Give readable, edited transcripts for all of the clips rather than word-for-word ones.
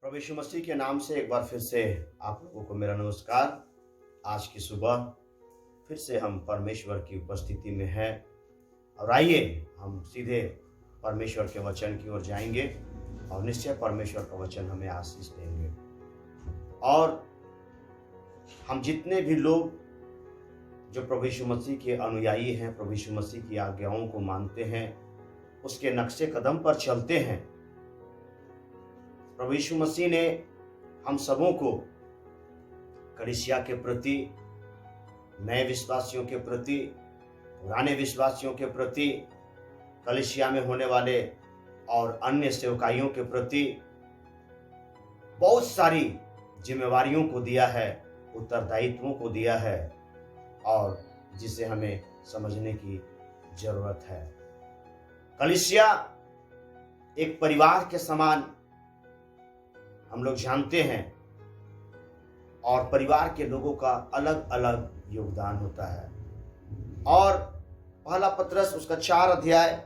प्रभु यीशु मसीह के नाम से एक बार फिर से आप लोगों को मेरा नमस्कार। आज की सुबह फिर से हम परमेश्वर की उपस्थिति में हैं और आइए हम सीधे परमेश्वर के वचन की ओर जाएंगे और निश्चय परमेश्वर का वचन हमें आशीष देंगे। और हम जितने भी लोग जो प्रभु यीशु मसीह के अनुयायी हैं, प्रभु यीशु मसीह की आज्ञाओं को मानते हैं, उसके नक्शे कदम पर चलते हैं, प्रभु यीशु मसीह ने हम सबों को कलीसिया के प्रति, नए विश्वासियों के प्रति, पुराने विश्वासियों के प्रति, कलीसिया में होने वाले और अन्य सेवकाइयों के प्रति बहुत सारी जिम्मेवारियों को दिया है, उत्तरदायित्वों को दिया है और जिसे हमें समझने की जरूरत है। कलीसिया एक परिवार के समान हम लोग जानते हैं और परिवार के लोगों का अलग अलग योगदान होता है। और पहला पत्रस उसका 4 अध्याय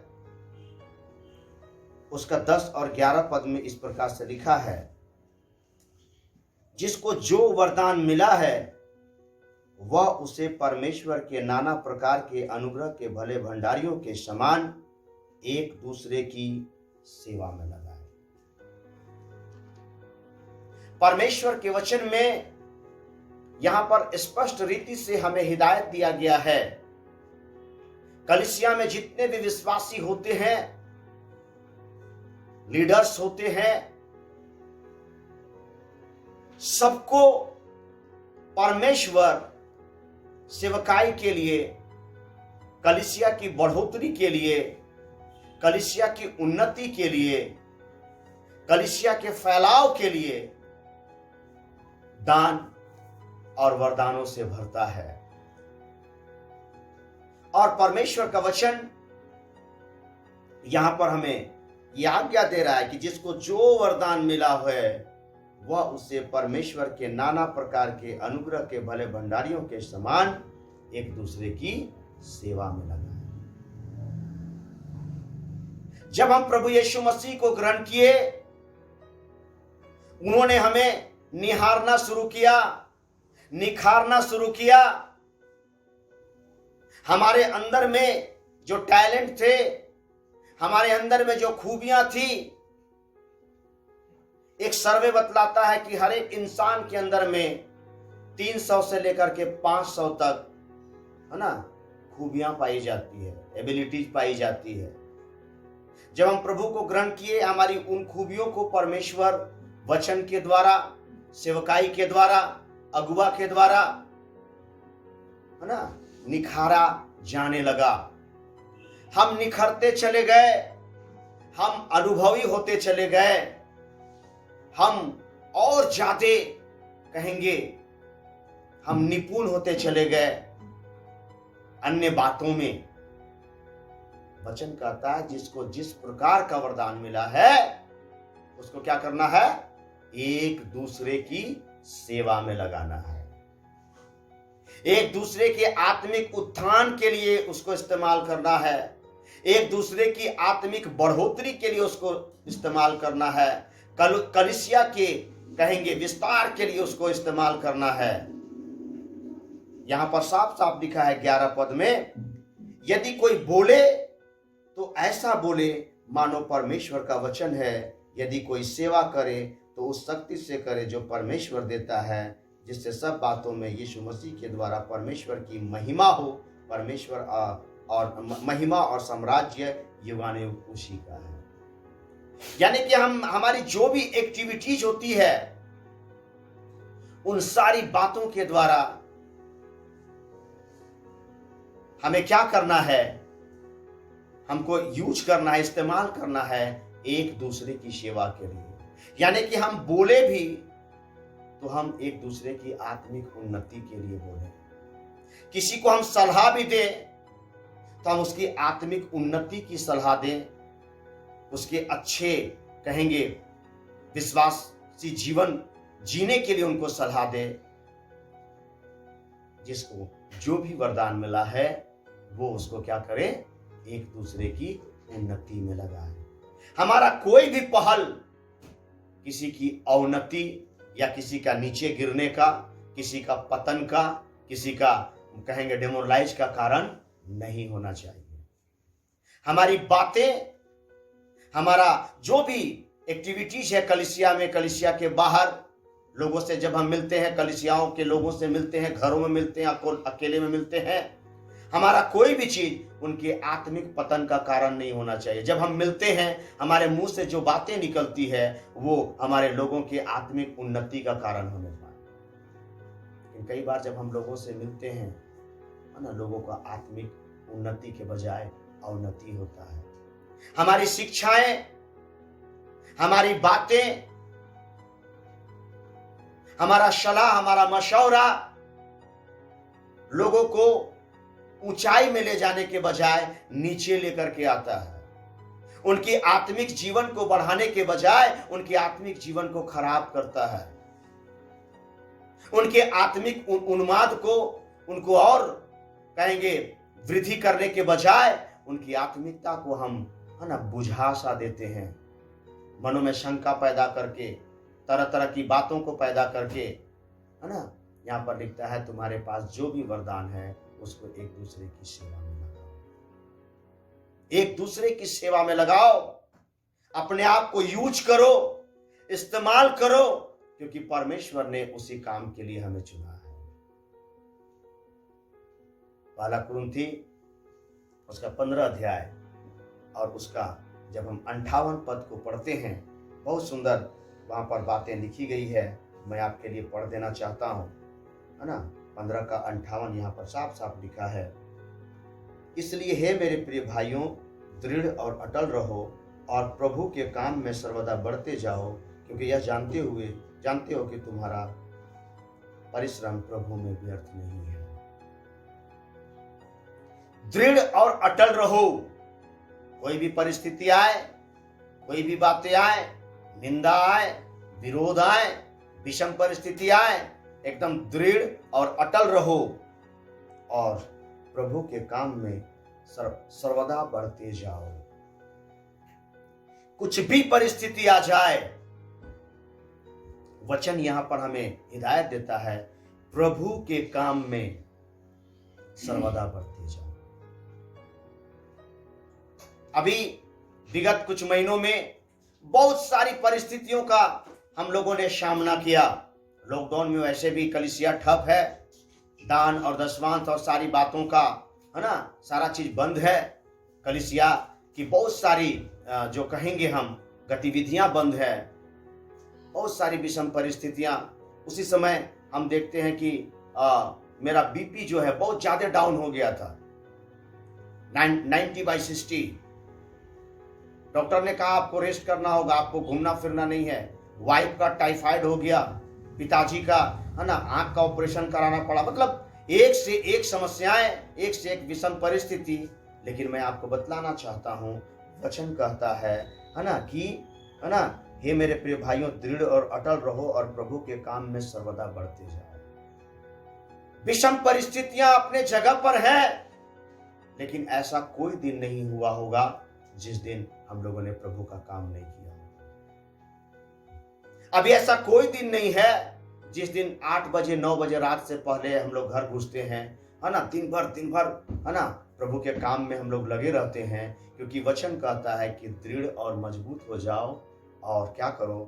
उसका 10 और 11 पद में इस प्रकार से लिखा है, जिसको जो वरदान मिला है वह उसे परमेश्वर के नाना प्रकार के अनुग्रह के भले भंडारियों के समान एक दूसरे की सेवा में लगाए। परमेश्वर के वचन में यहां पर स्पष्ट रीति से हमें हिदायत दिया गया है। कलीसिया में जितने भी विश्वासी होते हैं, लीडर्स होते हैं, सबको परमेश्वर सेवकाई के लिए, कलीसिया की बढ़ोतरी के लिए, कलीसिया की उन्नति के लिए, कलीसिया के फैलाव के लिए दान और वरदानों से भरता है। और परमेश्वर का वचन यहां पर हमें यह आज्ञा दे रहा है कि जिसको जो वरदान मिला है वह उसे परमेश्वर के नाना प्रकार के अनुग्रह के भले भंडारियों के समान एक दूसरे की सेवा में लगाए। जब हम प्रभु यीशु मसीह को ग्रहण किए, उन्होंने हमें निहारना शुरू किया, निखारना शुरू किया। हमारे अंदर में जो टैलेंट थे, हमारे अंदर में जो खूबियां थी, एक सर्वे बतलाता है कि हर एक इंसान के अंदर में 300 से लेकर के 500 तक, है ना, खूबियां पाई जाती है, एबिलिटीज पाई जाती है। जब हम प्रभु को ग्रहण किए, हमारी उन खूबियों को परमेश्वर वचन के द्वारा, सेवकाई के द्वारा, अगुवा के द्वारा, है ना, निखारा जाने लगा। हम निखरते चले गए, हम अनुभवी होते चले गए, हम और ज्यादा कहेंगे हम निपुण होते चले गए अन्य बातों में। वचन कहता है जिसको जिस प्रकार का वरदान मिला है उसको क्या करना है? एक दूसरे की सेवा में लगाना है। एक दूसरे के आत्मिक उत्थान के लिए उसको इस्तेमाल करना है। एक दूसरे की आत्मिक बढ़ोतरी के लिए उसको इस्तेमाल करना है। कलीसिया के कहेंगे विस्तार के लिए उसको इस्तेमाल करना है। यहां पर साफ साफ लिखा है 11 पद में, यदि कोई बोले तो ऐसा बोले मानो परमेश्वर का वचन है। यदि कोई सेवा करे तो उस शक्ति से करे जो परमेश्वर देता है, जिससे सब बातों में यीशु मसीह के द्वारा परमेश्वर की महिमा हो। परमेश्वर और महिमा और साम्राज्य युगानुयुग उसी का है। यानी कि हमारी जो भी एक्टिविटीज होती है, उन सारी बातों के द्वारा हमें क्या करना है? हमको यूज करना है, इस्तेमाल करना है एक दूसरे की सेवा के लिए। यानी कि हम बोले भी तो हम एक दूसरे की आत्मिक उन्नति के लिए बोले। किसी को हम सलाह भी दें तो हम उसकी आत्मिक उन्नति की सलाह दें, उसके अच्छे कहेंगे विश्वासी जीवन जीने के लिए उनको सलाह दें। जिसको जो भी वरदान मिला है वो उसको क्या करे? एक दूसरे की उन्नति में लगाए। हमारा कोई भी पहल किसी की अवनति या किसी का नीचे गिरने का, किसी का पतन का, किसी का कहेंगे डेमोरलाइज का कारण नहीं होना चाहिए। हमारी बातें, हमारा जो भी एक्टिविटीज है कलीसिया में, कलीसिया के बाहर लोगों से जब हम मिलते हैं, कलीसियाओं के लोगों से मिलते हैं, घरों में मिलते हैं, अकेले में मिलते हैं, हमारा कोई भी चीज उनके आत्मिक पतन का कारण नहीं होना चाहिए। जब हम मिलते हैं, हमारे मुंह से जो बातें निकलती है वो हमारे लोगों की आत्मिक उन्नति का कारण होने पाए। लेकिन कई बार जब हम लोगों से मिलते हैं, है ना, लोगों का आत्मिक उन्नति के बजाय अवनति होता है। हमारी शिक्षाएं, हमारी बातें, हमारा सलाह, हमारा मशवरा लोगों को ऊंचाई में ले जाने के बजाय नीचे लेकर के आता है। उनकी आत्मिक जीवन को बढ़ाने के बजाय उनके आत्मिक जीवन को खराब करता है। उनके आत्मिक उन्माद को, उनको और कहेंगे वृद्धि करने के बजाय उनकी आत्मिकता को हम, है ना, बुझा सा देते हैं। मनों में शंका पैदा करके, तरह तरह की बातों को पैदा करके, है ना। यहाँ पर लिखता है तुम्हारे पास जो भी वरदान है उसको एक दूसरे की सेवा में लगाओ, एक दूसरे की सेवा में लगाओ। अपने आप को यूज करो, इस्तेमाल करो, क्योंकि परमेश्वर ने उसी काम के लिए हमें चुना है। पहला कुरिन्थी उसका 15 अध्याय और उसका जब हम 58 पद को पढ़ते हैं, बहुत सुंदर वहां पर बातें लिखी गई है। मैं आपके लिए पढ़ देना चाहता हूं, है ना। 15 का 58 यहाँ पर साफ साफ लिखा है, इसलिए हे मेरे प्रिय भाइयों, दृढ़ और अटल रहो और प्रभु के काम में सर्वदा बढ़ते जाओ, क्योंकि यह जानते हो कि तुम्हारा परिश्रम प्रभु में व्यर्थ नहीं है। दृढ़ और अटल रहो। कोई भी परिस्थिति आए, कोई भी बातें आए, निंदा आए, विरोध आए, विषम परिस्थिति आए, एकदम दृढ़ और अटल रहो और प्रभु के काम में सर्वदा बढ़ते जाओ। कुछ भी परिस्थिति आ जाए, वचन यहां पर हमें हिदायत देता है, प्रभु के काम में सर्वदा बढ़ते जाओ। अभी विगत कुछ महीनों में बहुत सारी परिस्थितियों का हम लोगों ने सामना किया। लॉकडाउन में वैसे भी कलीसिया ठप है, दान और दशमांश और सारी बातों का, है ना, सारा चीज बंद है। कलीसिया की बहुत सारी जो कहेंगे हम गतिविधियां बंद है, बहुत सारी विषम परिस्थितियां। उसी समय हम देखते हैं कि मेरा बीपी जो है बहुत ज्यादा डाउन हो गया था, 90/60। डॉक्टर ने कहा आपको रेस्ट करना होगा, आपको घूमना फिरना नहीं है। वाइफ का टाइफाइड हो गया, पिताजी का, है ना, आंख का ऑपरेशन कराना पड़ा। मतलब एक से एक समस्याएं, एक से एक विषम परिस्थिति। लेकिन मैं आपको बतलाना चाहता हूं, वचन कहता है ना, कि, है ना, हे मेरे प्रिय भाइयों, दृढ़ और अटल रहो और प्रभु के काम में सर्वदा बढ़ते जाओ। विषम परिस्थितियां अपने जगह पर है, लेकिन ऐसा कोई दिन नहीं हुआ होगा जिस दिन हम लोगों ने प्रभु का काम नहीं किया। अभी ऐसा कोई दिन नहीं है जिस दिन 8 बजे 9 बजे रात से पहले हम लोग घर घुसते हैं, है ना, दिन भर, है ना, प्रभु के काम में हम लोग लगे रहते हैं। क्योंकि वचन कहता है कि दृढ़ और मजबूत हो जाओ और क्या करो,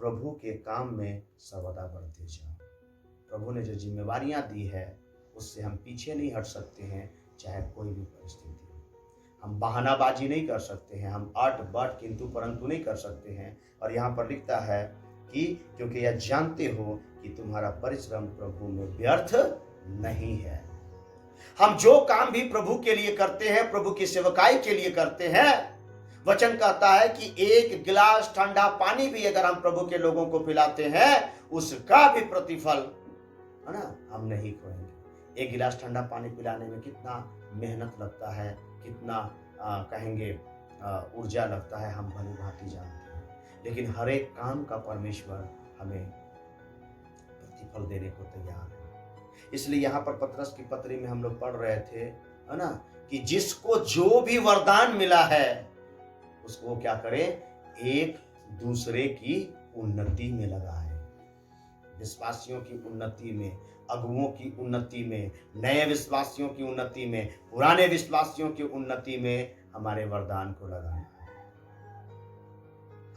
प्रभु के काम में सर्वदा बढ़ते जाओ। प्रभु ने जो जिम्मेवारियां दी है उससे हम पीछे नहीं हट सकते हैं, चाहे कोई भी परिस्थिति। हम बहानाबाजी नहीं कर सकते हैं, हम अट बट किंतु परंतु नहीं कर सकते हैं। और यहाँ पर लिखता है कि क्योंकि यह जानते हो कि तुम्हारा परिश्रम प्रभु में व्यर्थ नहीं है। हम जो काम भी प्रभु के लिए करते हैं, प्रभु की सेवकाई के लिए करते हैं, वचन कहता है कि एक गिलास ठंडा पानी भी अगर हम प्रभु के लोगों को पिलाते हैं, उसका भी प्रतिफल, है ना, हम नहीं खोएंगे। एक गिलास ठंडा पानी पिलाने में कितना मेहनत लगता है, कितना कहेंगे ऊर्जा लगता है, हम भली भांति जानते हैं। लेकिन हर एक काम का परमेश्वर हमें प्रतिफल देने को तैयार है। इसलिए यहाँ पर पतरस की पत्री में हम लोग पढ़ रहे थे, है ना, कि जिसको जो भी वरदान मिला है उसको क्या करें, एक दूसरे की उन्नति में लगा है, विश्वासियों की उन्नति में, अगुओं की उन्नति में, नए विश्वासियों की उन्नति में, पुराने विश्वासियों की उन्नति में हमारे वरदान को लगाना है।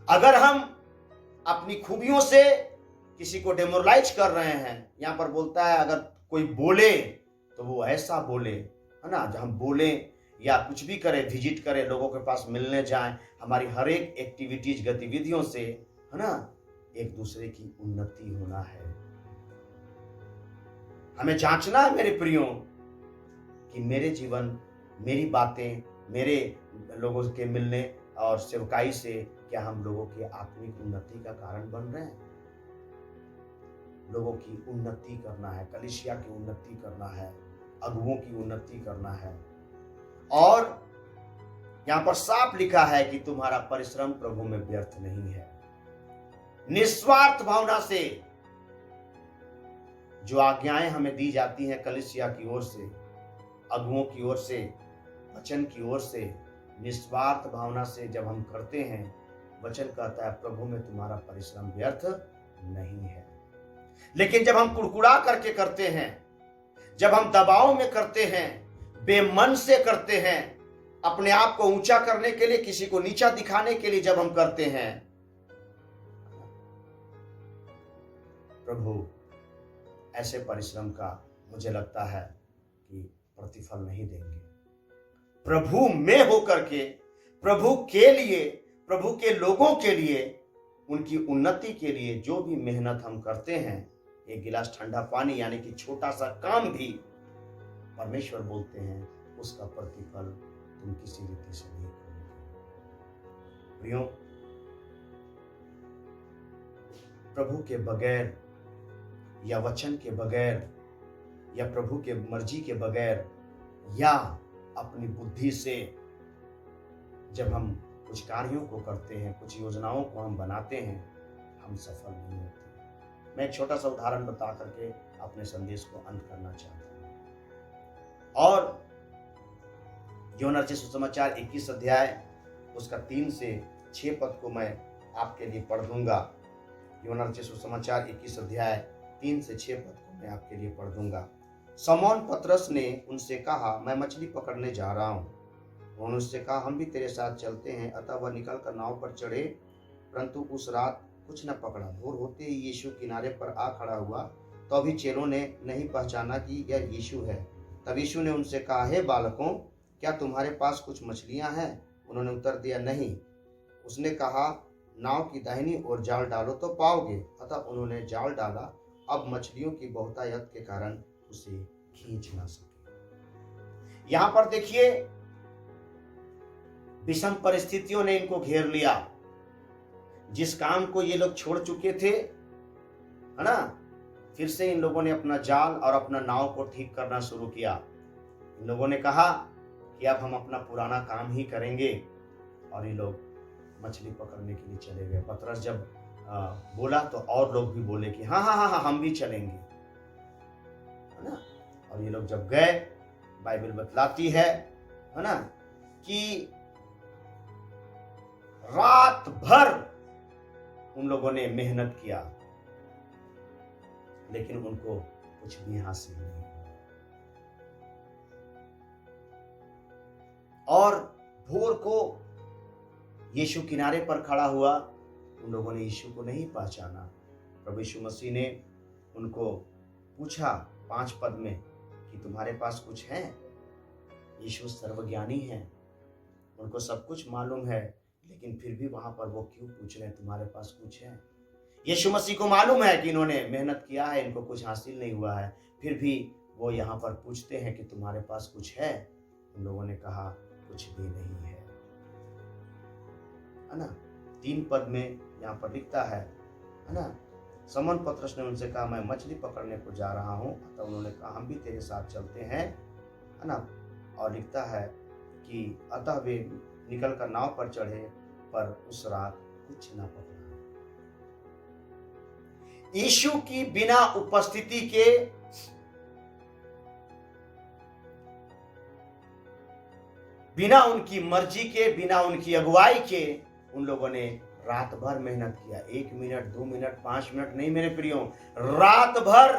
अगर हम अपनी खूबियों से किसी को डेमोरलाइज कर रहे हैं, यहां पर बोलता है अगर कोई बोले तो वो ऐसा बोले, है ना, जब हम बोले या कुछ भी करें, विजिट करें, लोगों के पास मिलने जाएं, हमारी हर एक एक्टिविटीज, गतिविधियों से, है ना, एक दूसरे की उन्नति होना है। हमें जांचना है मेरे प्रियो कि मेरे जीवन, मेरी बातें, मेरे लोगों के मिलने और सेवकाई से क्या हम लोगों की आत्मिक उन्नति का कारण बन रहे हैं। लोगों की उन्नति करना है, कलीसिया की उन्नति करना है, अगुओं की उन्नति करना है। और यहां पर साफ लिखा है कि तुम्हारा परिश्रम प्रभु में व्यर्थ नहीं है। निस्वार्थ भावना से जो आज्ञाएं हमें दी जाती हैं कलीसिया की ओर से, अगुओं की ओर से, वचन की ओर से, निस्वार्थ भावना से जब हम करते हैं, वचन कहता है प्रभु में तुम्हारा परिश्रम व्यर्थ नहीं है। लेकिन जब हम कुड़कुड़ा करके करते हैं, जब हम दबाव में करते हैं, बेमन से करते हैं, अपने आप को ऊंचा करने के लिए, किसी को नीचा दिखाने के लिए जब हम करते हैं, प्रभु ऐसे परिश्रम का मुझे लगता है कि प्रतिफल नहीं देंगे। प्रभु में होकर के, प्रभु के लिए, प्रभु के लोगों के लिए, उनकी उन्नति के लिए जो भी मेहनत हम करते हैं, एक गिलास ठंडा पानी यानी कि छोटा सा काम भी, परमेश्वर बोलते हैं उसका प्रतिफल तुम किसी रीति से नहीं करोगे। प्रियो, प्रभु के बगैर या वचन के बगैर या प्रभु के मर्जी के बगैर या अपनी बुद्धि से जब हम कुछ कार्यों को करते हैं, कुछ योजनाओं को हम बनाते हैं, हम सफल नहीं होते। मैं एक छोटा सा उदाहरण बता करके अपने संदेश को अंत करना चाहता हूं। और यूहन्ना रचित सुसमाचार 21 अध्याय उसका 3 से 6 पद को मैं आपके लिए पढ़ दूंगा। यूहन्ना रचित सुसमाचार 21 अध्याय 3 से 6 पद को मैं आपके लिए पढ़ दूंगा। शमौन पतरस ने उनसे कहा, मैं मछली पकड़ने जा रहा हूँ। उन्होंने उससे कहा, हम भी तेरे साथ चलते हैं। अतः वह निकलकर नाव पर चढ़े, परंतु उस रात कुछ न पकड़ा। भोर होते ही यीशु किनारे पर आ खड़ा हुआ, तो अभी चेलों ने नहीं पहचाना कि यह यीशु है। तब यीशु ने उनसे कहा, हे बालकों, क्या तुम्हारे पास कुछ मछलियां हैं? उन्होंने उत्तर दिया, नहीं। उसने कहा, नाव की दाहिनी ओर जाल डालो तो पाओगे। अतः उन्होंने जाल डाला। अब मछलियों की बहुतायत के कारण उसे खींच ना सके। यहां पर देखिए, विषम परिस्थितियों ने इनको घेर लिया। जिस काम को ये लोग छोड़ चुके थे, है ना, फिर से इन लोगों ने अपना जाल और अपना नाव को ठीक करना शुरू किया। इन लोगों ने कहा कि अब हम अपना पुराना काम ही करेंगे, और ये लोग मछली पकड़ने के लिए चले गए। पतरस जब बोला तो और लोग भी बोले कि हाँ हाँ हाँ हाँ हम भी चलेंगे, है ना। और ये लोग जब गए, बाइबल बतलाती है ना, कि रात भर उन लोगों ने मेहनत किया, लेकिन उनको कुछ भी हासिल नहीं हुआ। और भोर को यीशु किनारे पर खड़ा हुआ। उन लोगों ने यीशु को नहीं पहचाना। प्रभु यीशु मसीह ने उनको पूछा 5 पद में कि तुम्हारे पास कुछ है? यीशु सर्वज्ञानी है, उनको सब कुछ मालूम है, लेकिन फिर भी वहां पर वो क्यों पूछ रहे हैं तुम्हारे पास कुछ है? यीशु मसीह को मालूम है कि इन्होंने मेहनत किया है, इनको कुछ हासिल नहीं हुआ है, फिर भी वो यहाँ पर पूछते हैं कि तुम्हारे पास कुछ है? उन लोगों ने कहा कुछ भी नहीं है ना। 3 पद में यहाँ पर लिखता है ना, शमौन पतरस ने उनसे कहा, मैं मछली पकड़ने को जा रहा हूँ। तो उन्होंने कहा, हम भी तेरे साथ चलते हैं, है ना। और लिखता है कि अतः वे निकलकर नाव पर चढ़े, पर उस रात कुछ न पकड़ा। यीशु की बिना उपस्थिति के, बिना उनकी मर्जी के, बिना उनकी अगुवाई के उन लोगों ने रात भर मेहनत किया, 1 मिनट 2 मिनट 5 मिनट नहीं मेरे प्रियो, रात भर,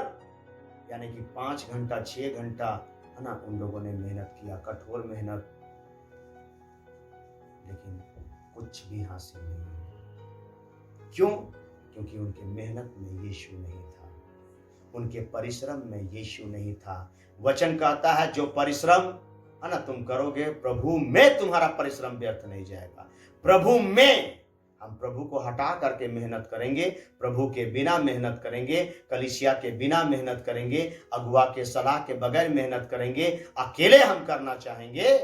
यानी कि 5 घंटा 6 घंटा, है ना, उन लोगों ने मेहनत किया, कठोर मेहनत, लेकिन कुछ भी हासिल नहीं। क्यों? क्योंकि उनके मेहनत में यीशु नहीं था, उनके परिश्रम में यीशु नहीं था। वचन कहता है जो परिश्रम, है ना, तुम करोगे, प्रभु में तुम्हारा परिश्रम व्यर्थ नहीं जाएगा। प्रभु में, हम प्रभु को हटा करके मेहनत करेंगे, प्रभु के बिना मेहनत करेंगे, कलीसिया के बिना मेहनत करेंगे, अगुआ के सलाह के बगैर मेहनत करेंगे, अकेले हम करना चाहेंगे।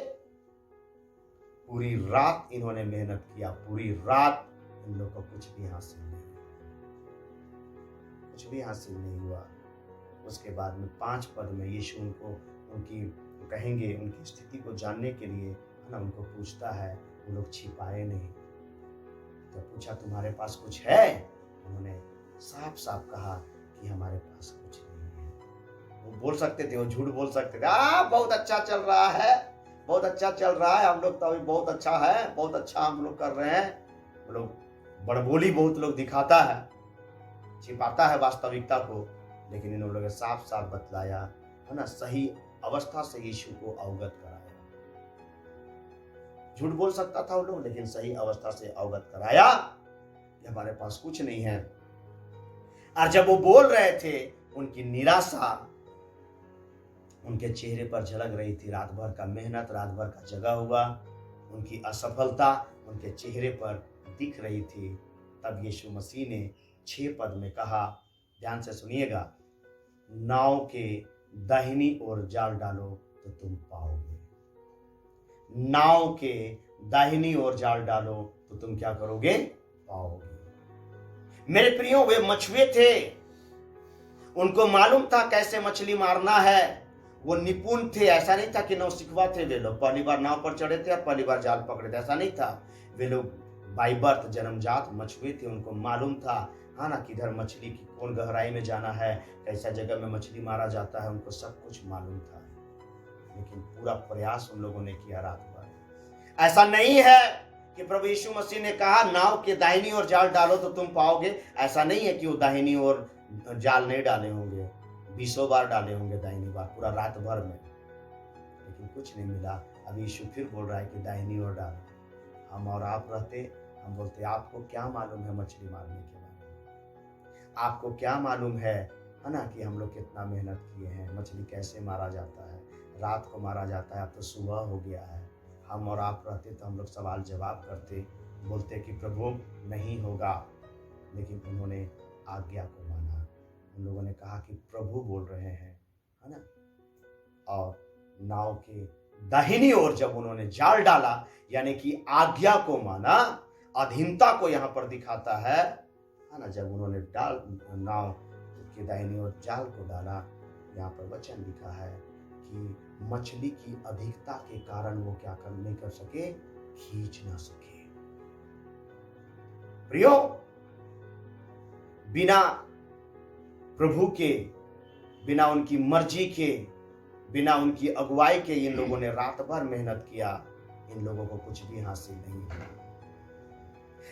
पूरी रात इन्होंने मेहनत किया, पूरी रात, इन लोगों को कुछ भी हासिल नहीं, कुछ भी हासिल नहीं हुआ। उसके बाद में 5 पद में यीशु उनको, उनकी कहेंगे, उनकी स्थिति को जानने के लिए, है ना, उनको पूछता है। वो लोग छिपाए नहीं। तो पूछा तुम्हारे पास कुछ है? उन्होंने साफ साफ कहा कि हमारे पास कुछ नहीं है। वो बोल सकते थे, वो झूठ बोल सकते थे, बहुत अच्छा चल रहा है, बहुत अच्छा चल रहा है, हम लोग तो अभी बहुत अच्छा है, बहुत अच्छा हम लोग कर रहे हैं। वो लोग बड़बोली बहुत लोग दिखाता है, छिपाता है वास्तविकता को, लेकिन इन लोगों ने साफ साफ बतलाया, है ना, सही अवस्था से यीशु को अवगत कराया। झूठ बोल सकता था वो लोग, लेकिन सही अवस्था से अवगत कराया कि हमारे पास कुछ नहीं है। और जब वो बोल रहे थे, उनकी निराशा उनके चेहरे पर झलक रही थी। रात भर का मेहनत, रात भर का जगा हुआ, उनकी असफलता उनके चेहरे पर दिख रही थी। तब यीशु मसीह ने 6 पद में कहा, ध्यान से सुनिएगा, नाव के दाहिनी ओर जाल डालो तो तुम पाओगे। नाव के दाहिनी ओर जाल डालो तो तुम क्या करोगे? पाओगे। मेरे प्रियो, वे मछुए थे, उनको मालूम था कैसे मछली मारना है, वो निपुण थे। ऐसा नहीं था कि नौसिखवा थे वे लोग, पहली बार नाव पर चढ़े थे और पहली बार जाल पकड़े थे, ऐसा नहीं था। वे लोग बाई बर्थ जन्मजात मछुए थे, उनको मालूम था, हाँ ना, किधर मछली की कौन गहराई में जाना है, कैसा जगह में मछली मारा जाता है, उनको सब कुछ मालूम था। लेकिन पूरा प्रयास उन लोगों ने किया रात भर। ऐसा नहीं है कि प्रभु यीशु मसीह ने कहा नाव के दाहिनी ओर जाल डालो तो तुम पाओगे। ऐसा नहीं है कि वो दाहिनी ओर जाल नहीं डाले होंगे, 20 बार डाले होंगे दाहिनी बार, पूरा रात भर में, लेकिन कुछ नहीं मिला। अब यीशु फिर बोल रहा है कि दाहिनी ओर डालो। हम और आप रहते, हम बोलते आपको क्या मालूम है मछली मारने के बारे में, आपको क्या मालूम है ना, कि हम लोग कितना मेहनत किए हैं, मछली कैसे मारा जाता है, रात को मारा जाता है, अब तो सुबह हो गया है। हम और आप रहते तो हम लोग सवाल जवाब करते, बोलते कि प्रभु नहीं होगा, लेकिन उन्होंने आज्ञा को माना। उन लोगों ने कहा कि प्रभु बोल रहे हैं, है ना, और नाव के दाहिनी ओर जब उन्होंने जाल डाला, यानी कि आज्ञा को माना, अधीनता को यहाँ पर दिखाता है ना, जब उन्होंने नाव के दाहिनी ओर जाल को डाला, यहाँ पर वचन लिखा है कि मछली की अधिकता के कारण वो क्या नहीं कर सके, खींच ना सके। प्रियो, बिना प्रभु के, बिना उनकी मर्जी के, बिना उनकी अगुवाई के इन लोगों ने रात भर मेहनत किया, इन लोगों को कुछ भी हासिल नहीं हुआ।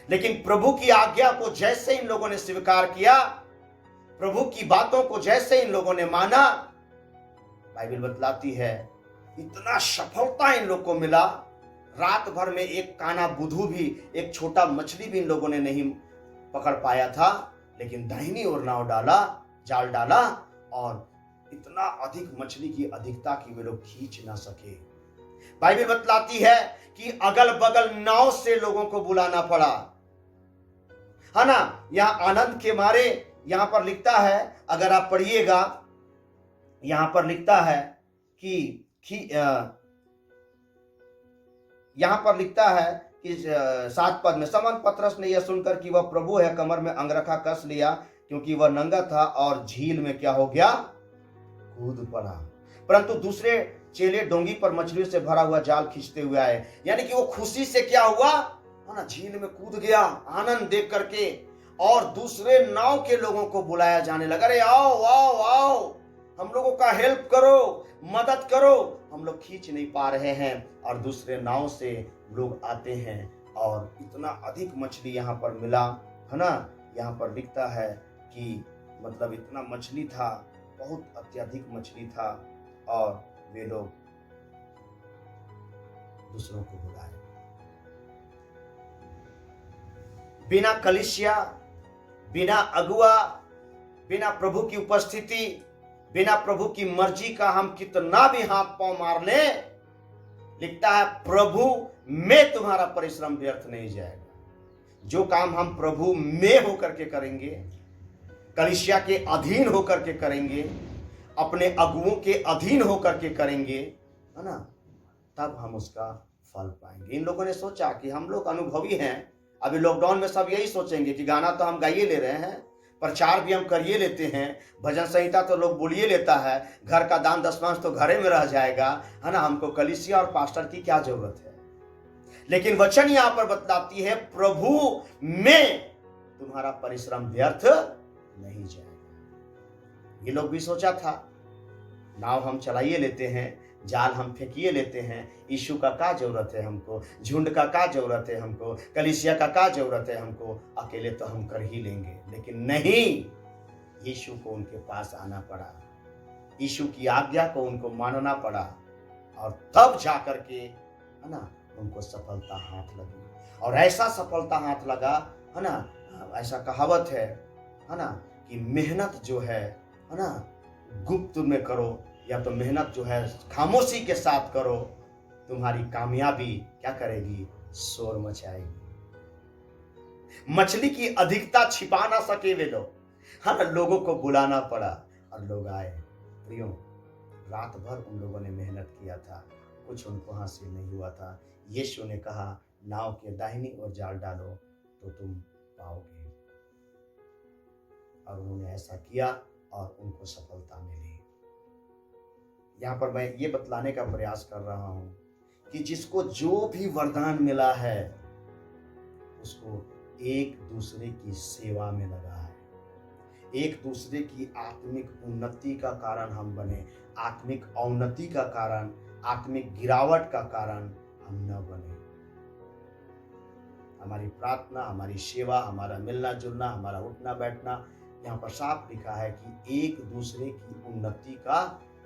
लेकिन प्रभु की आज्ञा को जैसे इन लोगों ने स्वीकार किया, प्रभु की बातों को जैसे इन लोगों ने माना, बाइबल बतलाती है इतना सफलता इन लोग को मिला। रात भर में एक काना बुधू भी, एक छोटा मछली भी इन लोगों ने नहीं पकड़ पाया था, लेकिन दाहिनी ओर नाव डाला, जाल डाला, और इतना अधिक मछली की अधिकता की वे लोग खींच ना सके। बाइबल बतलाती है कि अगल बगल नाव से लोगों को बुलाना पड़ा, है ना। यहां आनंद के मारे यहां पर लिखता है, अगर आप पढ़िएगा, यहां पर लिखता है कि यहां पर लिखता है कि 7 पद में, समन पतरस ने यह सुनकर कि वह प्रभु है, कमर में अंगरखा कस लिया, क्योंकि वह नंगा था, और झील में क्या हो गया, कूद पड़ा। परंतु दूसरे चेले डोंगी पर मछलियों से भरा हुआ जाल खींचते हुए आए, यानी कि वो खुशी से क्या हुआ ना, झील में कूद गया आनंद देख करके, और दूसरे नाव के लोगों को बुलाया जाने लगा, अरे आओ आओ आओ, हम लोगों का हेल्प करो, मदद करो, हम लोग खींच नहीं पा रहे हैं। और दूसरे नाव से लोग आते हैं, और इतना अधिक मछली यहाँ पर मिला, है ना। यहाँ पर लिखता है कि मतलब इतना मछली था, बहुत अत्यधिक मछली था, और वे लोग दूसरों को बुलाए। बिना कलीसिया, बिना अगुआ, बिना प्रभु की उपस्थिति, बिना प्रभु की मर्जी का हम कितना भी हाथ पांव मार ले, लिखता है प्रभु में तुम्हारा परिश्रम व्यर्थ नहीं जाएगा। जो काम हम प्रभु में होकर के करेंगे, कलीसिया के अधीन होकर के करेंगे, अपने अगुओं के अधीन होकर के करेंगे, है ना, तब हम उसका फल पाएंगे। इन लोगों ने सोचा कि हम लोग अनुभवी हैं, अभी लॉकडाउन में सब यही सोचेंगे कि गाना तो हम गाइए ले रहे हैं, प्रचार भी हम करिए लेते हैं, भजन संहिता तो लोग बोलिए लेता है, घर का दान दशमांश तो घरे में रह जाएगा, है ना, हमको कलीसिया और पास्टर की क्या जरूरत है। लेकिन वचन यहां पर बतलाती है प्रभु में तुम्हारा परिश्रम व्यर्थ नहीं जाएगा। ये लोग भी सोचा था, नाव हम चलाइए लेते हैं, जाल हम फेंकिए लेते हैं, यीशु का क्या जरूरत है हमको, झुंड का क्या जरूरत है हमको, कलीसिया का क्या जरूरत है हमको, अकेले तो हम कर ही लेंगे। लेकिन नहीं, यीशु को उनके पास आना पड़ा, यीशु की आज्ञा को उनको मानना पड़ा, और तब जाकर के, है ना, उनको सफलता हाथ लगी। और ऐसा सफलता हाथ लगा, है ना, ऐसा कहावत है ना, कि मेहनत जो है ना, गुप्त में करो, या तो मेहनत जो है खामोशी के साथ करो, तुम्हारी कामयाबी क्या करेगी, शोर मचाएगी। मछली की अधिकता छिपा ना सके वे लोग, हाँ, लोगों को बुलाना पड़ा और लोग आए। प्रियो, रात भर उन लोगों ने मेहनत किया था, कुछ उनको हासिल नहीं हुआ था। यीशु ने कहा नाव के दाहिनी ओर जाल डालो तो तुम पाओगे, और उन्होंने ऐसा किया और उनको सफलता मिली। यहाँ पर मैं ये बतलाने का प्रयास कर रहा हूं कि जिसको जो भी वरदान मिला है उसको एक दूसरे की सेवा में लगा है, एक दूसरे की आत्मिक उन्नति का कारण हम बने, आत्मिक अवनति का कारण, आत्मिक गिरावट का कारण हम न बने। हमारी प्रार्थना, हमारी सेवा, हमारा मिलना जुलना, हमारा उठना बैठना, यहाँ पर साफ लिखा है कि एक दूसरे की उन्नति का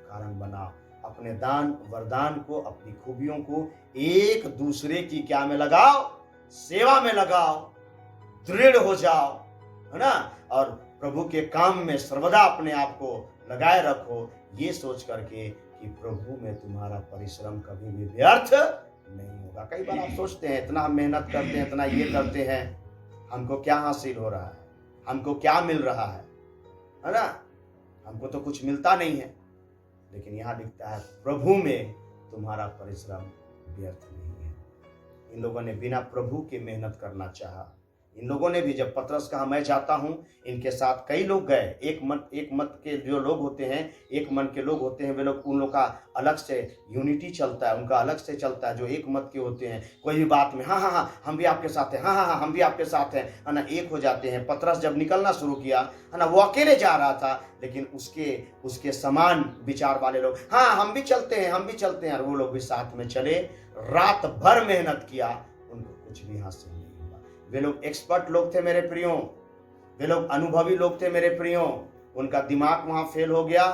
कारण बनाओ। अपने दान वरदान को, अपनी खूबियों को एक दूसरे की क्या में लगाओ, सेवा में लगाओ, दृढ़ हो जाओ, है ना, और प्रभु के काम में सर्वदा अपने आप को लगाए रखो, ये सोच करके कि प्रभु में तुम्हारा परिश्रम कभी भी व्यर्थ नहीं होगा। कई बार आप सोचते हैं इतना हम मेहनत करते हैं, इतना ये करते हैं, हमको क्या हासिल हो रहा है, हमको क्या मिल रहा है ना, हमको तो कुछ मिलता नहीं है। लेकिन यहाँ लिखता है प्रभु में तुम्हारा परिश्रम व्यर्थ नहीं है। इन लोगों ने बिना प्रभु के मेहनत करना चाहा। इन लोगों ने भी, जब पतरस कहा मैं जाता हूं, इनके साथ कई लोग गए। एक मत के जो लोग होते हैं, एक मन के लोग होते हैं, वे लोग, उन लोग का अलग से यूनिटी चलता है, उनका अलग से चलता है। जो एक मत के होते हैं, कोई भी बात में हाँ हाँ हाँ हम भी आपके साथ हैं, हाँ हाँ हाँ हम भी आपके साथ हैं, है ना, एक हो जाते हैं। पतरस जब निकलना शुरू किया, है ना, वो अकेले जा रहा था, लेकिन उसके समान विचार वाले लोग हाँ हम भी चलते हैं, हम भी चलते हैं, और वो लोग भी साथ में चले, रात भर मेहनत किया, उनको कुछ भी हासिल नहीं हुआ। वे लोग एक्सपर्ट लोग थे मेरे प्रियो, वे लोग अनुभवी लोग थे मेरे प्रियो। उनका दिमाग वहां फेल हो गया,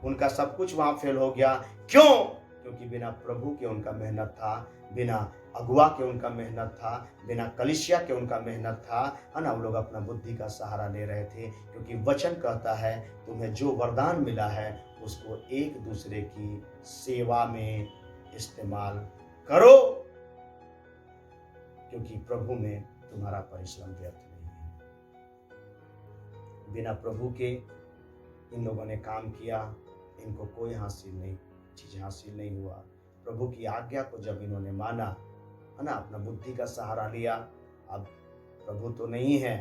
उनका सब कुछ वहां फेल हो गया। क्यों? क्योंकि बिना प्रभु के उनका मेहनत था, बिना अगुआ के उनका मेहनत था, बिना कलीसिया के उनका मेहनत था, है ना। वो लोग अपना बुद्धि का सहारा ले रहे थे, क्योंकि वचन कहता है तुम्हें जो वरदान मिला है उसको एक दूसरे की सेवा में इस्तेमाल करो, क्योंकि प्रभु में तुम्हारा परिश्रम व्यर्थ नहीं है। बिना प्रभु के इन लोगों ने काम किया, इनको कोई चीज हासिल नहीं हुआ। प्रभु की आज्ञा को जब इन्होंने माना, है ना, अपना बुद्धि का सहारा लिया, अब प्रभु तो नहीं है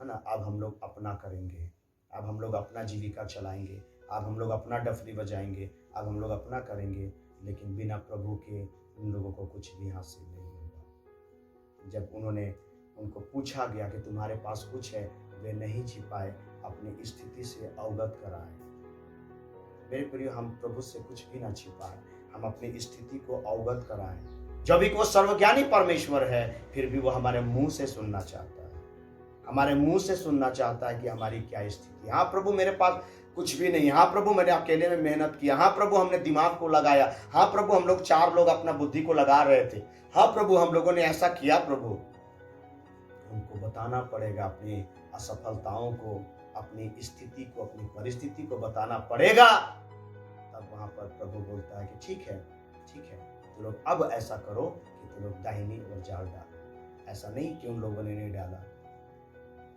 ना, अब हम लोग अपना करेंगे, अब हम लोग अपना जीविका चलाएंगे, अब हम लोग अपना डफली बजाएंगे, अब हम लोग अपना करेंगे। लेकिन बिना प्रभु के उन लोगों को कुछ भी हासिल नहीं होगा। जब उनको पूछा गया कि तुम्हारे पास कुछ है, वे नहीं छिपाए, अपनी स्थिति से अवगत कराए। मेरे प्रिय, हम प्रभु से कुछ भी ना छिपाए, हम अपनी स्थिति को अवगत कराएं, जब भी वो सर्वज्ञानी परमेश्वर है, फिर भी वो हमारे मुंह से सुनना चाहता है, हमारे मुंह से सुनना चाहता है कि हमारी क्या स्थिति है। हाँ प्रभु, मेरे पास कुछ भी नहीं। हाँ प्रभु, मैंने अकेले में मेहनत किया। हाँ प्रभु, हमने दिमाग को लगाया। हाँ प्रभु, हम लोग 4 लोग अपना बुद्धि को लगा रहे थे। हाँ प्रभु, हम लोगों ने ऐसा किया। प्रभु, उनको बताना पड़ेगा अपनी असफलताओं को, अपनी स्थिति को, अपनी परिस्थिति को बताना पड़ेगा। तब वहां पर प्रभु बोलता है कि ठीक है, तो लोग अब ऐसा करो कि तुम लोग दाहिनी ओर जाल डालो। ऐसा नहीं कि उन लोगों ने नहीं डाला,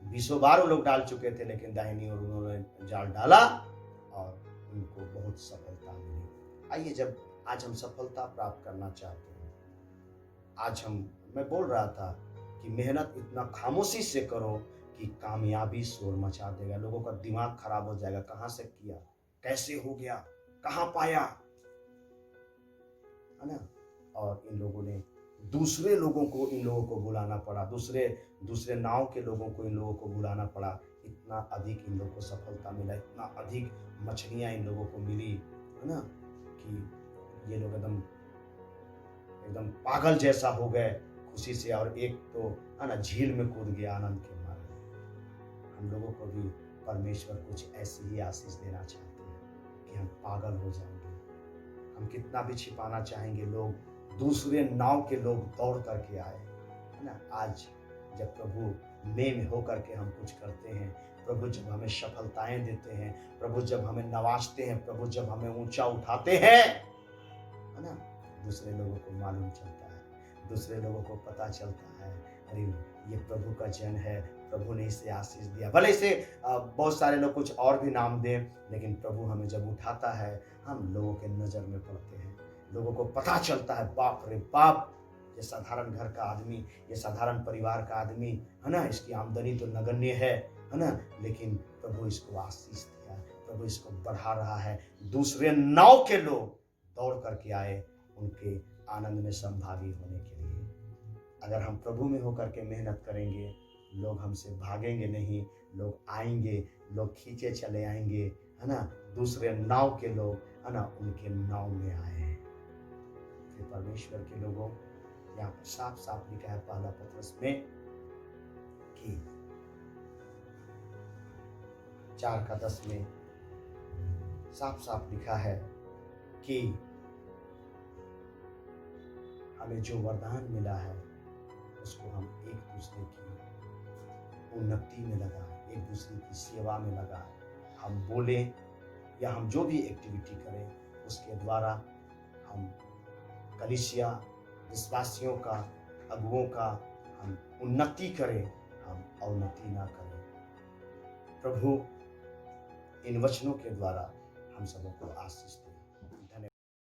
20 बार वो लोग डाल चुके थे, लेकिन दाहिनी ओर उन्होंने जाल डाला और उनको बहुत सफलता मिली। आइए, जब आज हम सफलता प्राप्त करना चाहते हैं, आज मैं बोल रहा था कि मेहनत इतना खामोशी से करो कि कामयाबी शोर मचा देगा। लोगों का दिमाग खराब हो जाएगा, कहां से किया, कैसे हो गया, कहां पाया, है ना। और इन लोगों ने दूसरे लोगों को, इन लोगों को बुलाना पड़ा, दूसरे नाव के लोगों को इन लोगों को बुलाना पड़ा। इतना अधिक इन लोगों को सफलता मिला, इतना अधिक मछलियां इन लोगों को मिली, है ना, कि ये लोग एकदम पागल जैसा हो गए खुशी से। और एक तो है ना झील में कूद गया आनंद के मारे। हम लोगों को भी परमेश्वर कुछ ऐसी ही आशीष देना चाहते हैं कि हम पागल हो जाएंगे। हम कितना भी छिपाना चाहेंगे, लोग दूसरे नाव के लोग दौड़ करके आए, है ना। आज जब प्रभु में होकर के हम कुछ करते हैं, प्रभु जब हमें सफलताएं देते हैं, प्रभु जब हमें नवाजते हैं, प्रभु जब हमें ऊंचा उठाते हैं, है ना, दूसरे लोगों को मालूम चलता है, दूसरे लोगों को पता चलता है, अरे ये प्रभु का जन है, प्रभु ने इसे आशीष दिया। भले इसे बहुत सारे लोग कुछ और भी नाम दें, लेकिन प्रभु हमें जब उठाता है, हम लोगों के नजर में पड़ते हैं, लोगों को पता चलता है, बाप रे बाप, ये साधारण घर का आदमी, ये साधारण परिवार का आदमी, है ना, इसकी आमदनी तो नगण्य है ना, लेकिन प्रभु इसको आशीष दिया, प्रभु इसको बढ़ा रहा है। दूसरे नाव के लोग दौड़ करके आए उनके आनंद में संभागी होने के लिए। अगर हम प्रभु में होकर के मेहनत करेंगे, लोग हमसे भागेंगे नहीं, लोग आएंगे, लोग खींचे चले आएंगे, है ना। दूसरे नाव के लोग, है ना, उनके नाव में आए। फिर परमेश्वर के लोगों, यहाँ पर साफ साफ लिखा है पहला पत्रस में कि 4:10 में साफ साफ लिखा है कि हमें जो वरदान मिला है उसको हम एक दूसरे की उन्नति में लगाएं, एक दूसरे की सेवा में लगाएं। हम बोले या हम जो भी एक्टिविटी करें, उसके द्वारा हम कलीसिया, विश्वासियों का, अगुओं का हम उन्नति करें, हम अवनति ना करें। प्रभु इन वचनों के द्वारा हम सबों को आशीष